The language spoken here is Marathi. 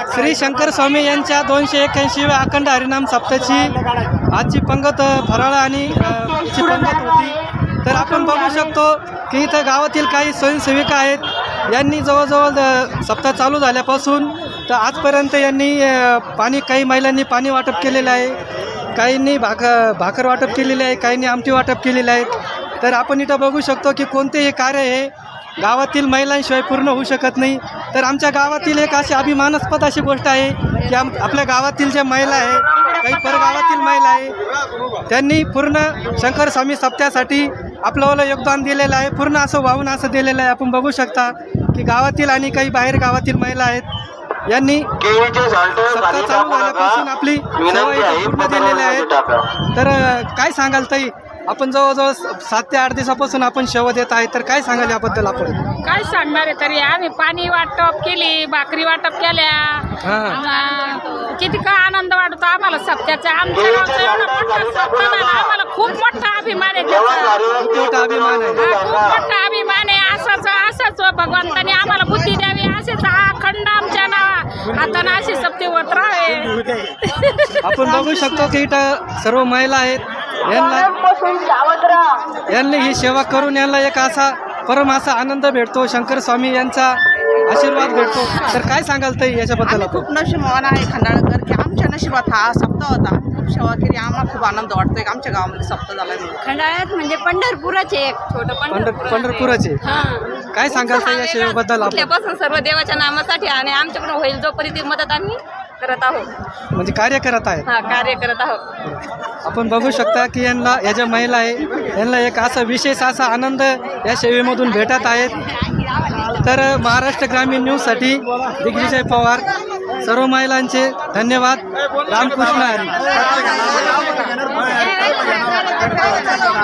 श्री शंकर स्वामी यांच्या 281व्या अखंड हरिनाम सप्ताची आजची पंगत फराळ आणि ची पंगत होती। तर आपण बघू शकतो की इथं गावातील काही स्वयंसेविका आहेत, यांनी जवळजवळ सप्ताह चालू झाल्यापासून तर आजपर्यंत यांनी काही महिलांनी पाणी वाटप केलेलं आहे, काहींनी भाकर वाटप केलेली आहे, काहींनी आमटी वाटप केलेली आहेत। तर आपण इथं बघू शकतो की कोणतेही कार्य हे गावातील महिलांशिवाय पूर्ण होऊ शकत नाही। तर आमच्या गावातील एक अशी अभिमानास्पद अशी गोष्ट आहे की आपल्या गावातील ज्या महिला आहे, काही परगावातील महिला आहे, त्यांनी पूर्ण शंकर स्वामी सप्त्यासाठी आपलं योगदान दिलेलं आहे, पूर्ण असं वाहून असं दिलेलं आहे। आपण बघू शकता की गावातील आणि काही बाहेर गावातील महिला आहेत, यांनी सप्ताह चालू झाल्यापासून आपली सेवा इथे पूर्ण दिलेली आहे। तर काय सांगाल ताई, आपण जवळजवळ 7 ते 8 दिवसापासून आपण सेवा देत आहे, तर काय सांगाल याबद्दल? आपण काय सांगणार आहे तरी, आम्ही पाणी वाटप केली, भाकरी वाटप केल्या, किती का आनंद वाटतो आम्हाला सप्त्याचा। आमच्या गावचा एवढा मोठा सप्ताह झाला, आम्हाला खूप मोठा अभिमान आहे त्याचा, खूप मोठा अभिमान आहे, खूप मोठा अभिमान आहे। असंच भगवंताने आम्हाला बुद्धी द्यावी, असेच अखंड आमच्या हाताने असे सप्ते होत राहावे। आपण बघू शकतो की इथं सर्व महिला आहेत, यांनी ही सेवा करून यांना एक असा परम असा आनंद भेटतो, शंकर स्वामी यांचा आशीर्वाद भेटतो। तर काय सांगाल ताई याच्याबद्दल? खूप नशीबवान आहे खंडाळकर की आमच्या नशिबात हा सप्ताह होता, खूप सेवा केली, आम्हाला खूप आनंद वाटतोय की आमच्या गावामध्ये सप्ताह झाला। खंडाळ्यात म्हणजे पंढरपुराचे एक छोटं पंढरपुराचे काय सांगाल ताई या सेवेबद्दल? आपल्यापासून सर्व देवाच्या नामासाठी आणि आमच्याकडून होईल जोपर्यंत मदत आम्ही करत आहोत, म्हणजे कार्य करत आहेत, कार्य करत आहोत। आपण बघू शकता की यांना या ज्या महिला आहे यांना एक असा विशेष असा आनंद या सेवेमधून भेटत आहेत। तर महाराष्ट्र ग्रामीण न्यूजसाठी दिग्विजय पवार, सर्व महिलांचे धन्यवाद। रामकृष्ण हरी।